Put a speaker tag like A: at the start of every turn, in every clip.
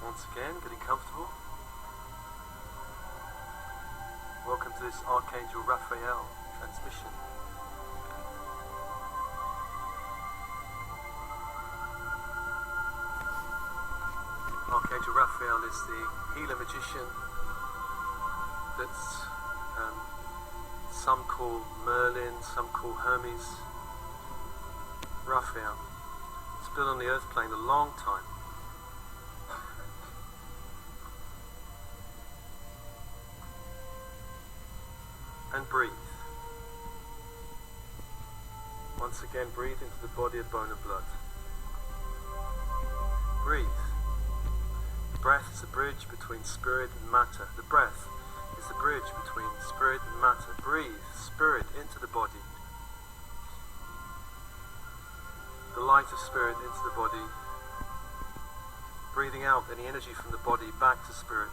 A: Once again, getting comfortable. Welcome to this Archangel Raphael transmission. Archangel Raphael is the healer magician that's some call Merlin, some call Hermes. Raphael. It's been on the earth plane a long time. And breathe. Once again, breathe into the body of bone and blood. Breathe. The breath is the bridge between spirit and matter. The breath is the bridge between spirit and matter. Breathe spirit into the body. The light of spirit into the body. Breathing out any energy from the body back to spirit.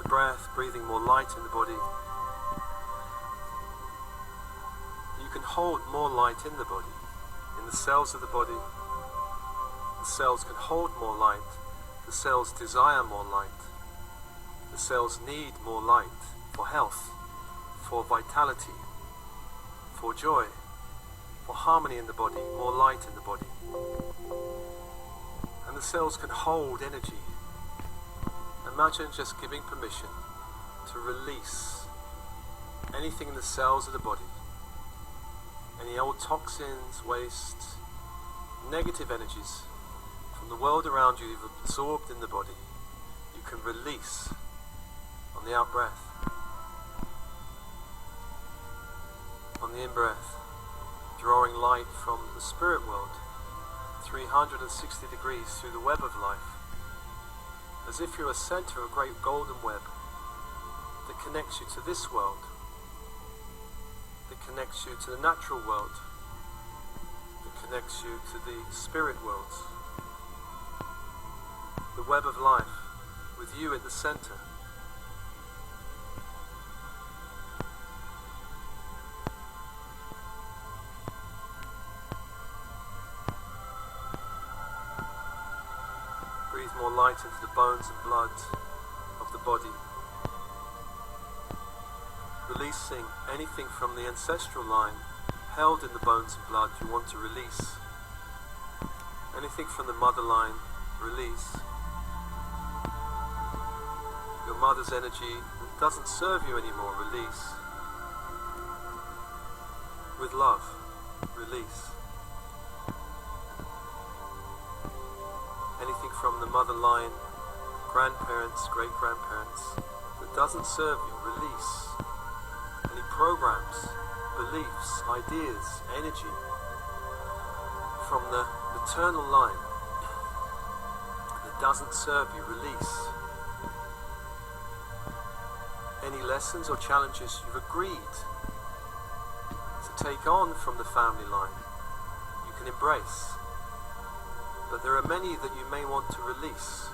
A: Breath, breathing more light in the body. You can hold more light in the body, in the cells of the body. The cells can hold more light. The cells desire more light. The cells need more light for health, for vitality, for joy, for harmony in the body, more light in the body. And the cells can hold energy. Imagine just giving permission to release anything in the cells of the body, any old toxins, waste, negative energies from the world around you you've absorbed in the body. You can release on the out breath. On the in breath, drawing light from the spirit world 360 degrees through the web of life, as if you're a center of a great golden web that connects you to this world, that connects you to the natural world, that connects you to the spirit worlds. The web of life, with you at the center. Breathe more light into the bones and blood of the body. Releasing anything from the ancestral line held in the bones and blood you want to release. Anything from the mother line, release. Your mother's energy that doesn't serve you anymore, release. With love, release. Anything from the mother line, grandparents, great-grandparents, that doesn't serve you, release. Any programs, beliefs, ideas, energy from the maternal line that doesn't serve you, release. Any lessons or challenges you've agreed to take on from the family line, you can embrace. But there are many that you may want to release.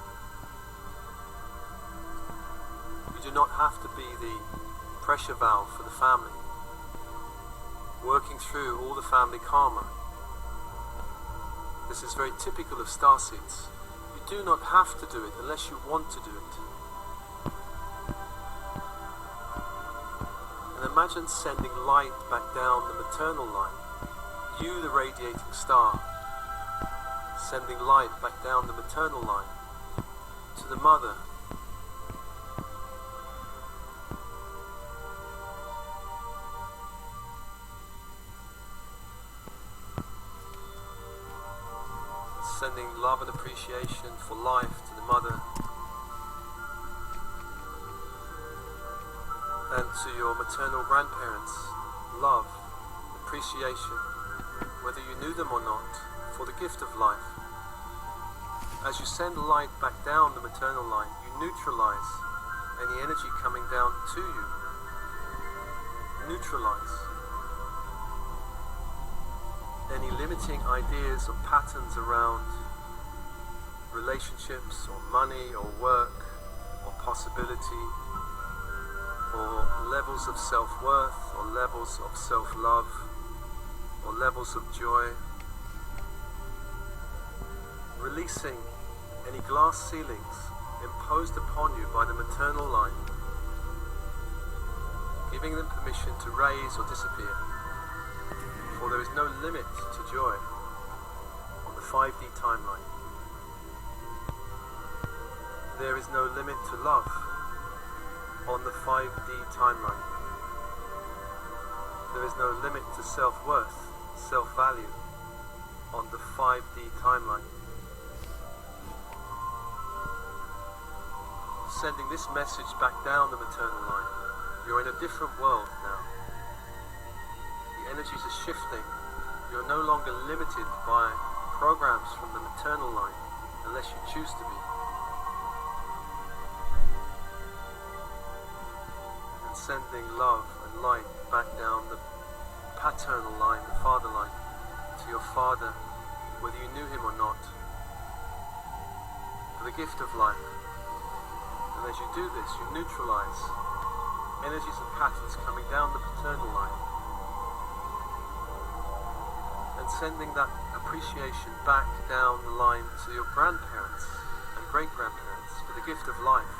A: You do not have to be the pressure valve for the family, working through all the family karma. This is very typical of starseeds. You do not have to do it unless you want to do it. And imagine sending light back down the maternal line, you the radiating star, sending light back down the maternal line to the mother. Sending love and appreciation for life to the mother and to your maternal grandparents. Love, appreciation, whether you knew them or not, for the gift of life. As you send light back down the maternal line, you neutralize any energy coming down to you. Neutralize any limiting ideas or patterns around relationships or money or work or possibility or levels of self-worth, or levels of self-love, or levels of joy. Releasing any glass ceilings imposed upon you by the maternal line, giving them permission to raise or disappear, for there is no limit to joy on the 5D timeline. There is no limit to love on the 5D timeline. There is no limit to self-worth, self-value on the 5D timeline. Sending this message back down the maternal line. You're in a different world now. The energies are shifting. You're no longer limited by programs from the maternal line unless you choose to be. And sending love and light back down the paternal line, the father line, to your father, whether you knew him or not, for the gift of life. And as you do this, you neutralize energies and patterns coming down the paternal line, and sending that appreciation back down the line to your grandparents and great-grandparents for the gift of life.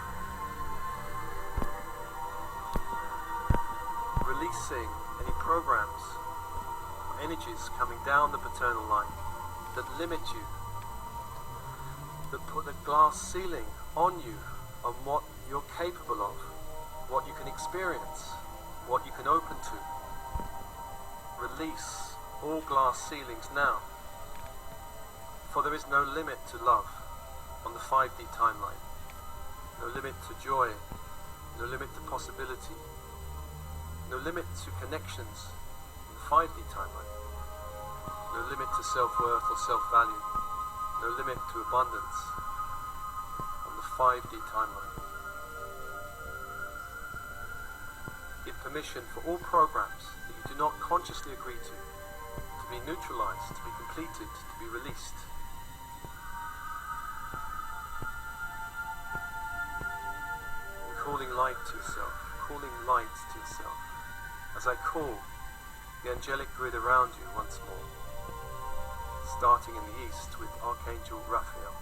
A: Releasing any programs or energies coming down the paternal line that limit you, that put a glass ceiling on you, on what you're capable of, what you can experience, what you can open to. Release all glass ceilings now, for there is no limit to love on the 5D timeline, no limit to joy, no limit to possibility, no limit to connections on the 5D timeline, no limit to self-worth or self-value, no limit to abundance 5D timeline. Give permission for all programs that you do not consciously agree to be neutralized, to be completed, to be released. And calling light to yourself, calling light to yourself, as I call the angelic grid around you once more, starting in the east with Archangel Raphael,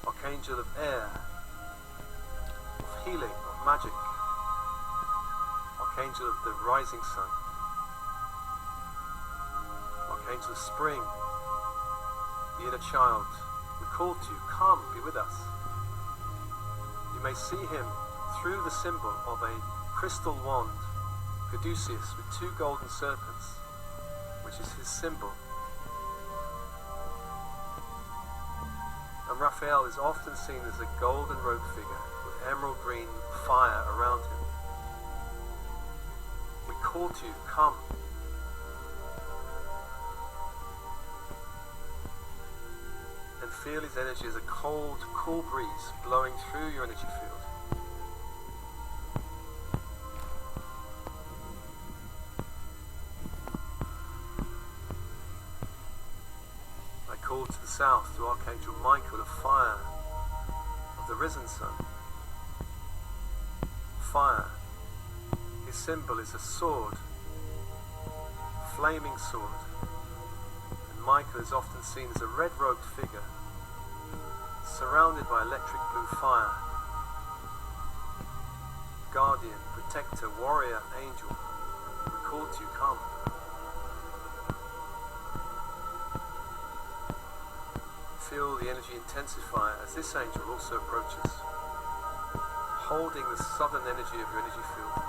A: Archangel of air, of healing, of magic, Archangel of the rising sun, Archangel of spring, the inner child. We call to you, come, be with us. You may see him through the symbol of a crystal wand, caduceus, with 2 golden serpents, which is his symbol. And Raphael is often seen as a golden robed figure with emerald green fire around him. We call to you, come. And feel his energy as a cold, cool breeze blowing through your energy field. Call to the south to Archangel Michael of fire, of the risen sun. Fire. His symbol is a sword, a flaming sword. And Michael is often seen as a red-robed figure, surrounded by electric blue fire. Guardian, protector, warrior, angel. We call to you, come. Feel the energy intensify as this angel also approaches, holding the southern energy of your energy field.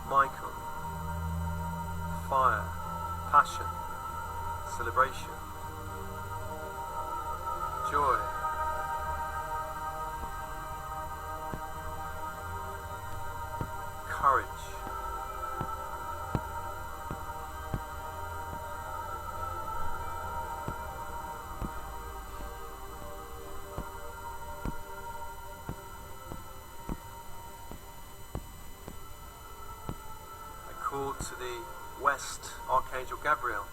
A: Michael, fire, passion, celebration, joy, courage, to the west, Archangel Gabriel,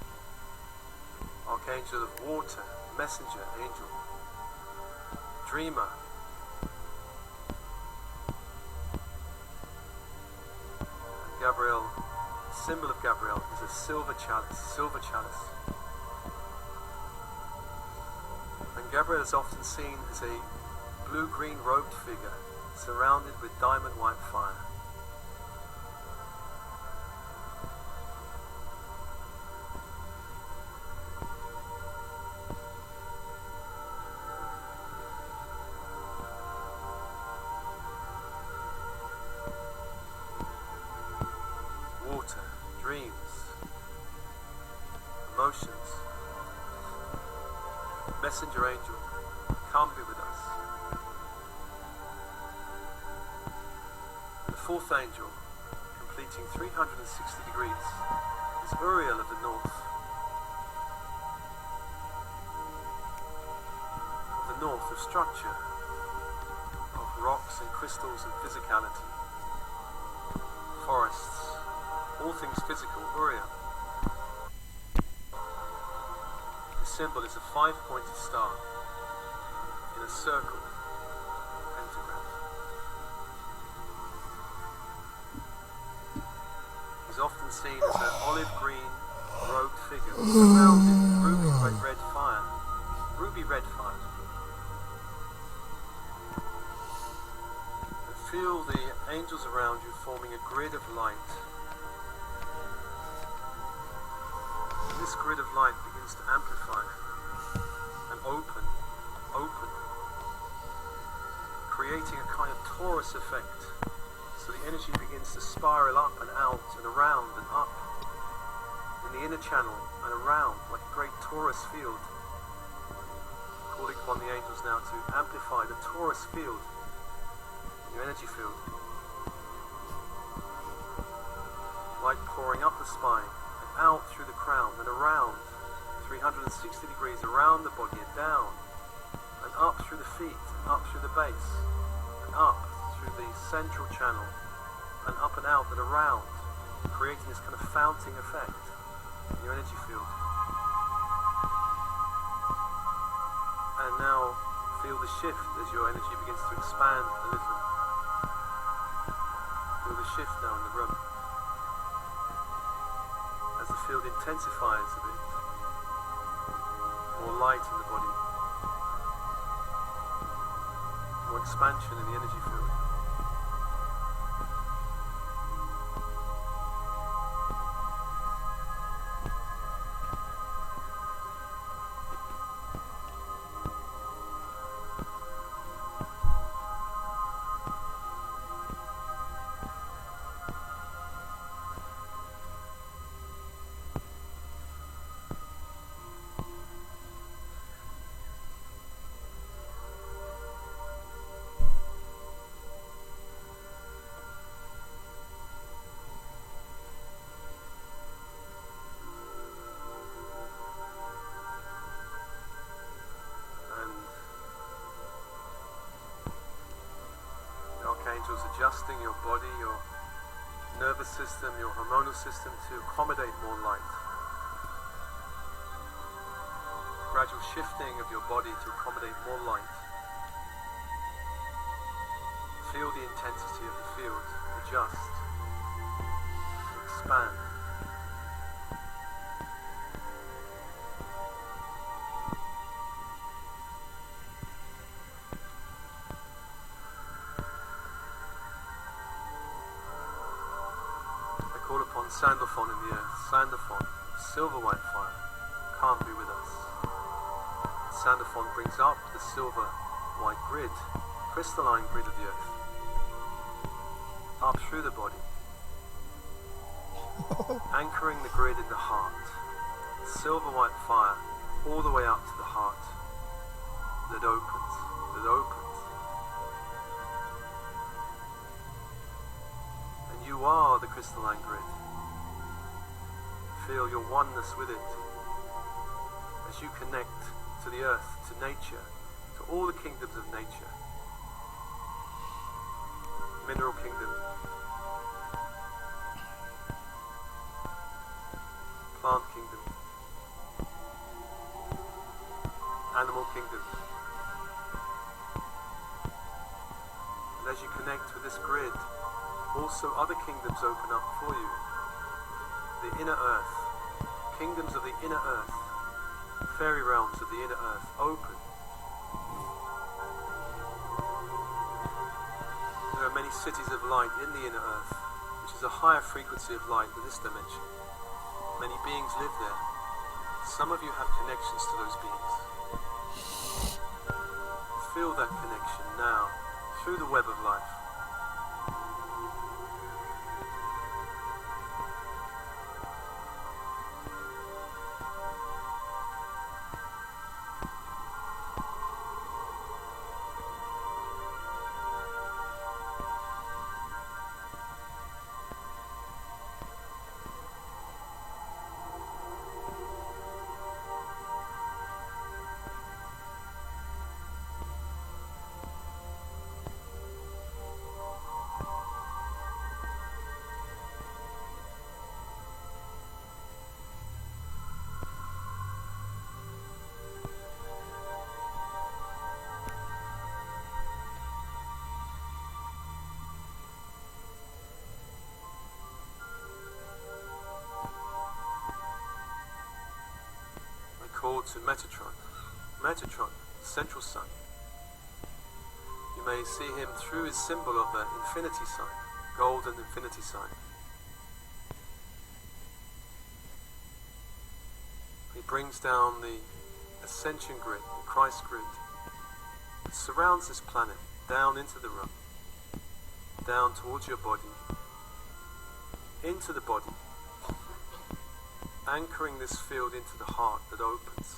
A: Archangel of water, messenger angel, dreamer, and Gabriel, the symbol of Gabriel is a silver chalice. And Gabriel is often seen as a blue-green robed figure surrounded with diamond white fire. Water, dreams, emotions. Messenger angel, come be with us. The fourth angel, completing 360 degrees, is Uriel of the north. Of the north, of structure, of rocks and crystals and physicality, forests, all things physical, Uriel. The symbol is a 5-pointed star in a circle, pentagram. He's often seen as an olive green robed figure surrounded with ruby red fire. Ruby red fire. And feel the angels around you forming a grid of light. And this grid of light begins to amplify and open, creating a kind of torus effect. So the energy begins to spiral up and out and around and up in the inner channel and around like a great torus field. Calling upon the angels now to amplify the torus field, your energy field. Light pouring up the spine and out through the crown and around 360 degrees around the body and down and up through the feet and up through the base and up through the central channel and up and out and around, creating this kind of fountain effect in your energy field. And now feel the shift as your energy begins to expand a little. Feel the shift now in the room as the field intensifies a bit. More light in the body, more expansion in the energy field. Angels adjusting your body, your nervous system, your hormonal system to accommodate more light. Gradual shifting of your body to accommodate more light. Feel the intensity of the field adjust, expand. Sandalphon in the earth, Sandalphon, silver white fire, come be with us. Sandalphon brings up the silver white grid, crystalline grid of the earth, up through the body, anchoring the grid in the heart. Silver white fire all the way up to the heart that opens. And you are the crystalline grid. Feel your oneness with it as you connect to the earth, to nature, to all the kingdoms of nature. Mineral kingdom, plant kingdom, kingdom. And as you connect with this grid, also other kingdoms open up for you. The inner earth, kingdoms of the inner earth, fairy realms of the inner earth open. There are many cities of light in the inner earth, which is a higher frequency of light than this dimension. Many beings live there. Some of you have connections to those beings. Feel that connection now, through the web of life. Called to Metatron, the central sun. You may see him through his symbol of the infinity sign, golden infinity sign. He brings down the ascension grid, the Christ grid, that surrounds this planet, down into the room, down towards your body, into the body, anchoring this field into the heart that opens.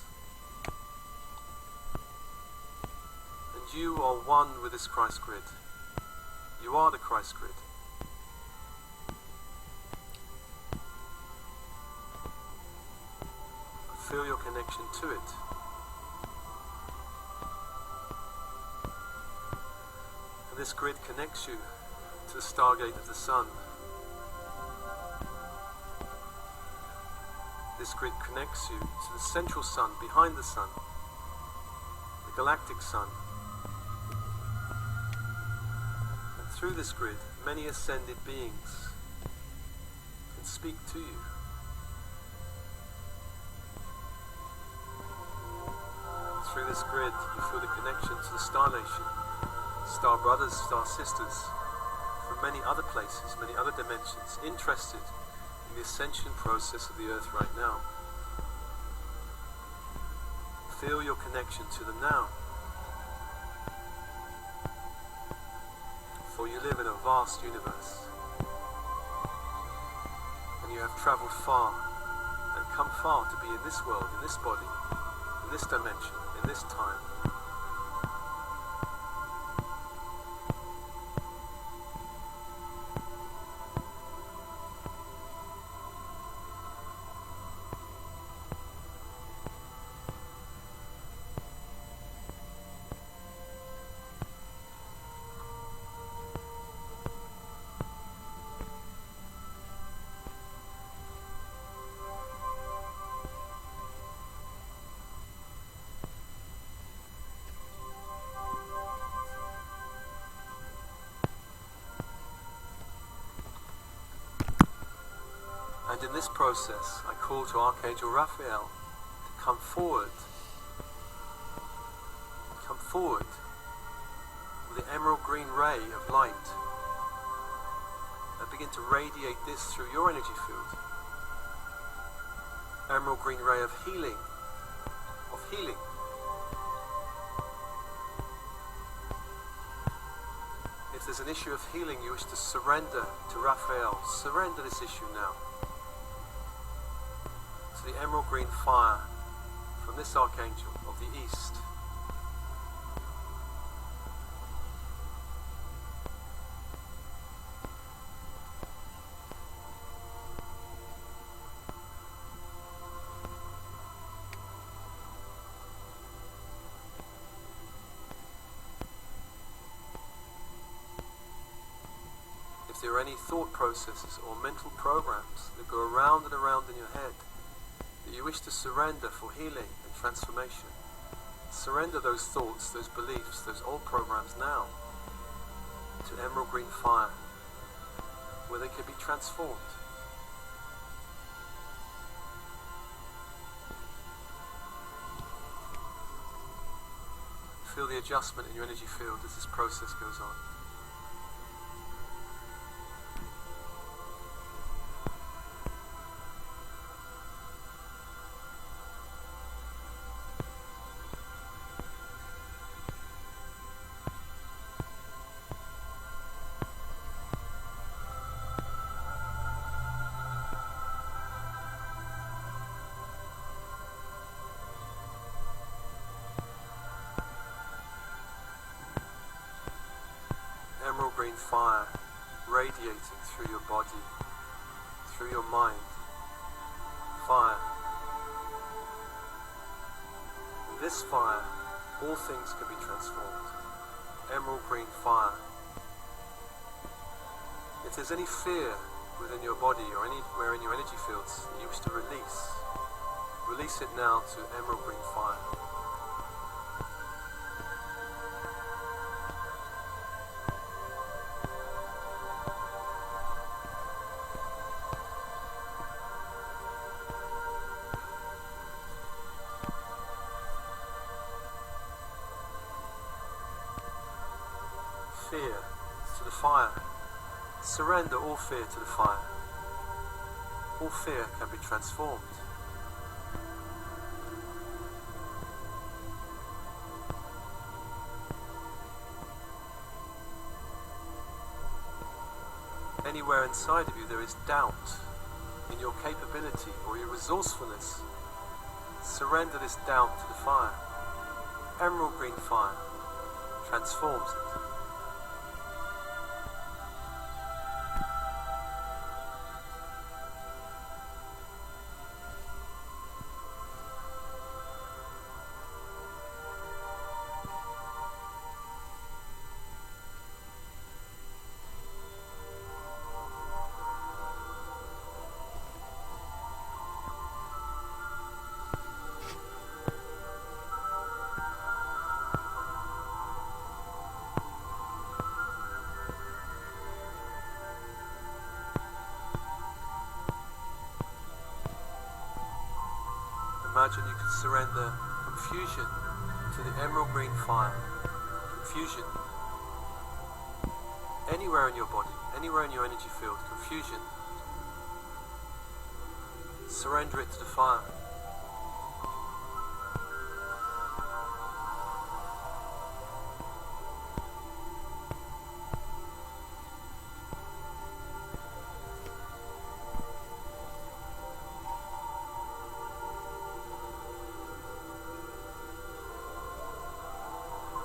A: And you are one with this Christ grid. You are the Christ grid. Feel your connection to it. And this grid connects you to the stargate of the sun. This grid connects you to the central sun, behind the sun, the galactic sun. And through this grid, many ascended beings can speak to you. Through this grid, you feel the connection to the star nation, star brothers, star sisters, from many other places, many other dimensions, interested the ascension process of the earth right now. Feel your connection to them now. For you live in a vast universe. And you have travelled far and come far to be in this world, in this body, in this dimension, in this time. And in this process, I call to Archangel Raphael to come forward with the emerald green ray of light and begin to radiate this through your energy field. Emerald green ray of healing, If there's an issue of healing you wish to surrender to Raphael, surrender this issue now. To the emerald green fire from this Archangel of the East. If there are any thought processes or mental programs that go around and around in your head that you wish to surrender for healing and transformation, Surrender those thoughts, those beliefs, those old programs now to emerald green fire, where they can be transformed. Feel the adjustment in your energy field as this process goes on. Emerald green fire radiating through your body, through your mind. Fire. In this fire, all things can be transformed. Emerald green fire. If there's any fear within your body or anywhere in your energy fields that you wish to release it now to emerald green fire. Fear to the fire. Surrender all fear to the fire. All fear can be transformed. Anywhere inside of you there is doubt in your capability or your resourcefulness, surrender this doubt to the fire. Emerald green fire transforms it. Imagine you could surrender confusion to the emerald green fire. Confusion. Anywhere in your body, anywhere in your energy field, confusion. Surrender it to the fire.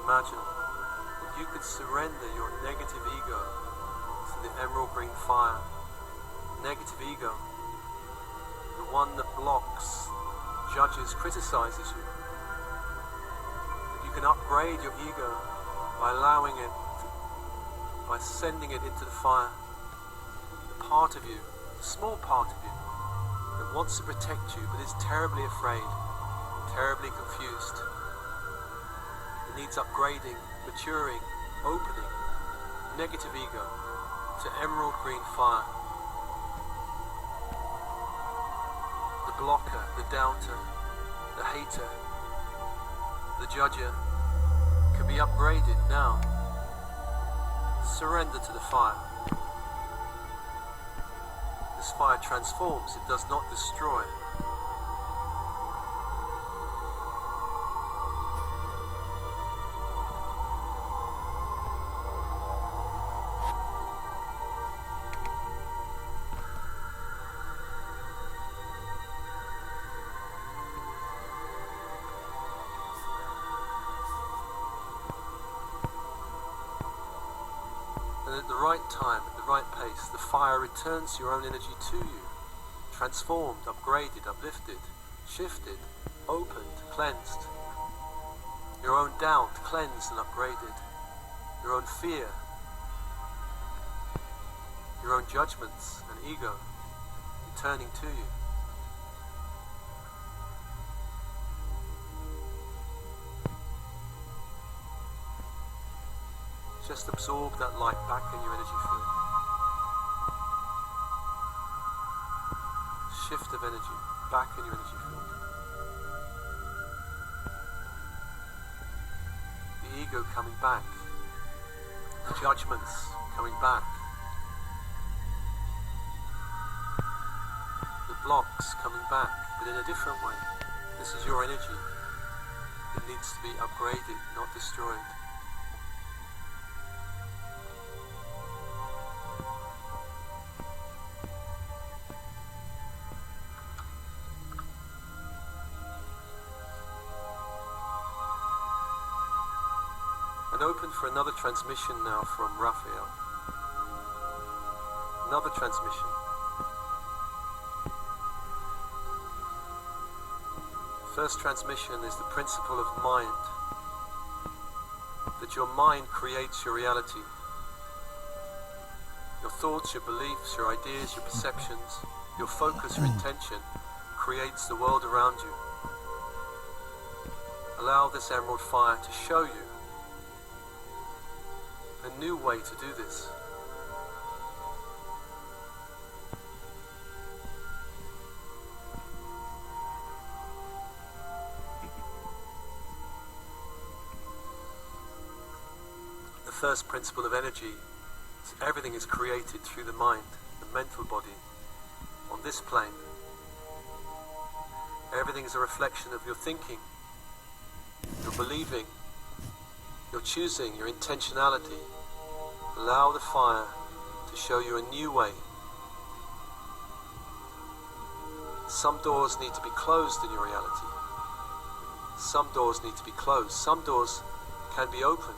A: Imagine if you could surrender your negative ego to the emerald green fire. Negative ego, the one that blocks, judges, criticizes you. That you can upgrade your ego by allowing it, by sending it into the fire. The part of you, the small part of you, that wants to protect you but is terribly afraid, terribly confused. It needs upgrading, maturing, opening, negative ego to emerald green fire. The blocker, the doubter, the hater, the judger can be upgraded now. Surrender to the fire. This fire transforms, it does not destroy. And at the right time, at the right pace, the fire returns your own energy to you, transformed, upgraded, uplifted, shifted, opened, cleansed. Your own doubt cleansed and upgraded. Your own fear, your own judgments and ego returning to you. Just absorb that light back in your energy field. Shift of energy back in your energy field. The ego coming back. The judgments coming back. The blocks coming back, but in a different way. This is your energy. It needs to be upgraded, not destroyed. And open for another transmission now from Raphael. Another transmission. First transmission is the principle of mind. That your mind creates your reality. Your thoughts, your beliefs, your ideas, your perceptions, your focus, your intention creates the world around you. Allow this emerald fire to show you a new way to do this. The first principle of energy is everything is created through the mind, the mental body, on this plane. Everything is a reflection of your thinking, your believing, your choosing, your intentionality. Allow the fire to show you a new way. Some doors need to be closed in your reality. Some doors need to be closed. Some doors can be opened.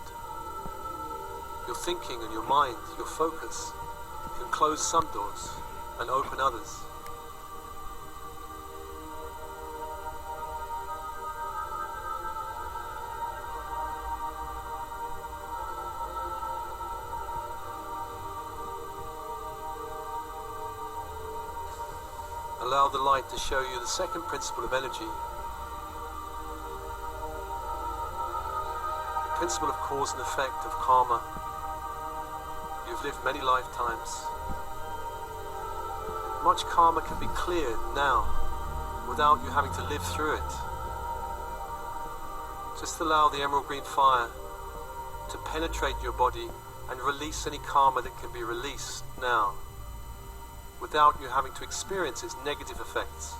A: Your thinking and your mind, your focus, can close some doors and open others. Allow the light to show you the second principle of energy. The principle of cause and effect of karma. You've lived many lifetimes. Much karma can be cleared now without you having to live through it. Just allow the emerald green fire to penetrate your body and release any karma that can be released now, without you having to experience its negative effects.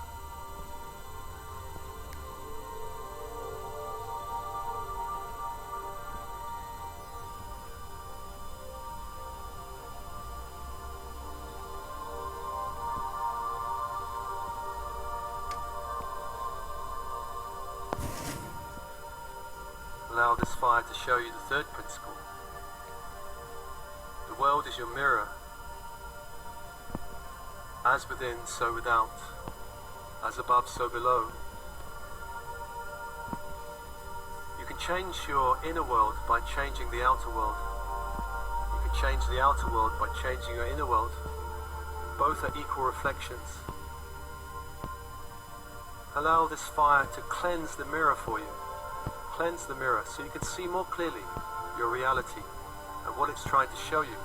A: Allow this fire to show you the third principle. The world is your mirror. As within, so without. As above, so below. You can change your inner world by changing the outer world. You can change the outer world by changing your inner world. Both are equal reflections. Allow this fire to cleanse the mirror for you. Cleanse the mirror so you can see more clearly your reality and what it's trying to show you.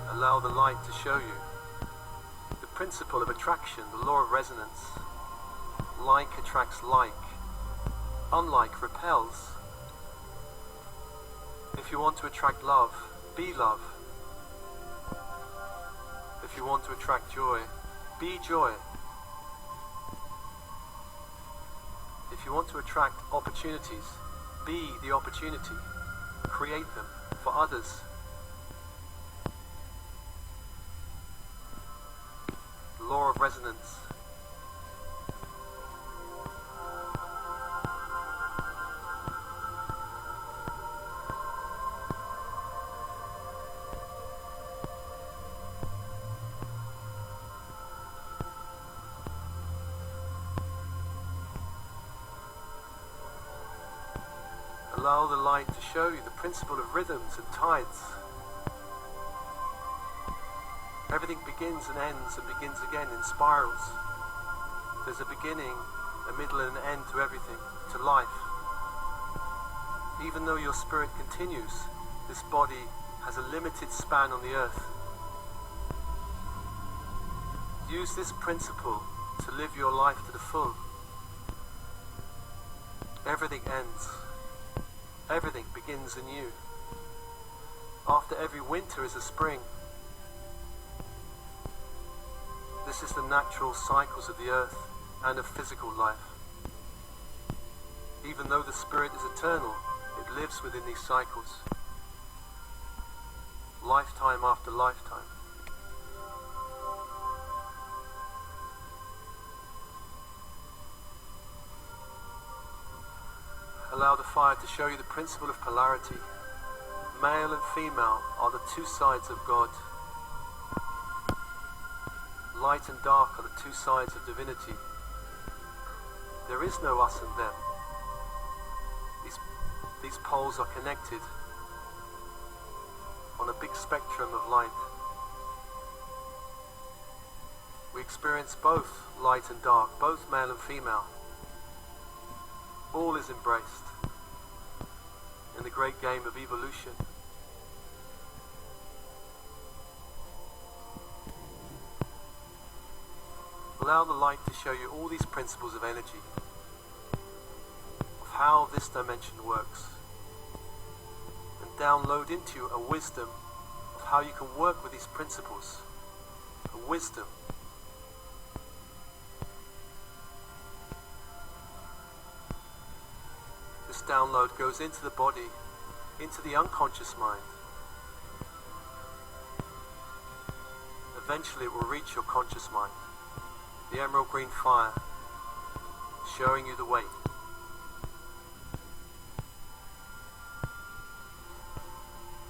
A: Allow the light to show you the principle of attraction, the law of resonance. Like attracts like. Unlike repels. If you want to attract love, be love. If you want to attract joy, be joy. If you want to attract opportunities, be the opportunity. Create them for others. Law of resonance. Allow the light to show you the principle of rhythms and tides. Everything begins and ends and begins again in spirals. There's a beginning, a middle and an end to everything, to life. Even though your spirit continues, this body has a limited span on the earth. Use this principle to live your life to the full. Everything ends. Everything begins anew. After every winter is a spring. This is the natural cycles of the earth and of physical life. Even though the spirit is eternal, it lives within these cycles. Lifetime after lifetime. Allow the fire to show you the principle of polarity. Male and female are the two sides of God. Light and dark are the two sides of divinity. There is no us and them. These poles are connected on a big spectrum of light. We experience both light and dark, both male and female. All is embraced in the great game of evolution. Allow the light to show you all these principles of energy, of how this dimension works, and download into you a wisdom of how you can work with these principles, a wisdom. This download goes into the body, into the unconscious mind. Eventually it will reach your conscious mind. The emerald green fire, showing you the way.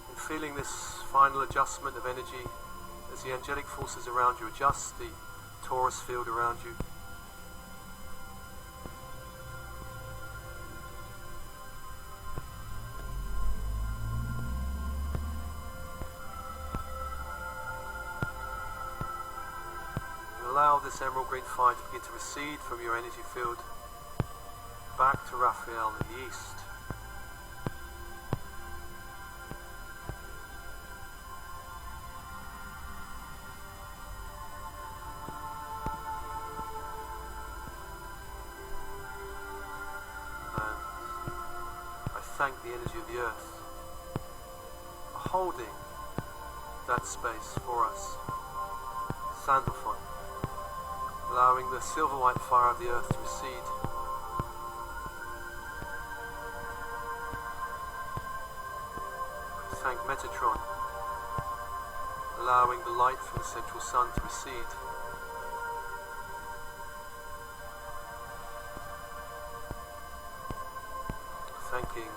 A: And feeling this final adjustment of energy as the angelic forces around you adjust the torus field around you. Allow this emerald green fire to begin to recede from your energy field back to Raphael in the east. And I thank the energy of the earth for holding that space for us. Sandalphon, allowing the silver white fire of the earth to recede. Thank Metatron, allowing the light from the central sun to recede. Thanking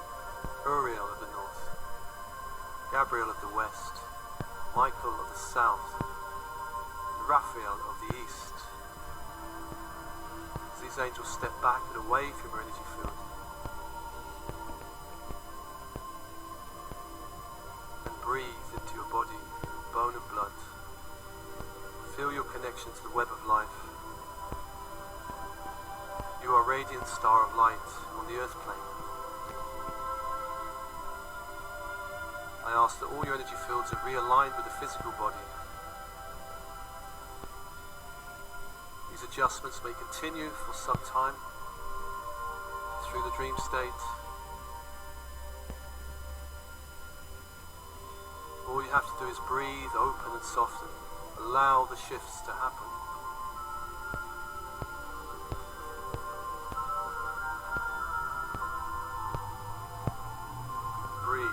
A: Uriel of the north, Gabriel of the west, Michael of the south, and Raphael of the east. As these angels step back and away from your energy field, and breathe into your body, bone and blood. Feel your connection to the web of life. You are a radiant star of light on the earth plane. I ask that all your energy fields are realigned with the physical body. These adjustments may continue for some time through the dream state. All you have to do is breathe, open and soften. Allow the shifts to happen. Breathe.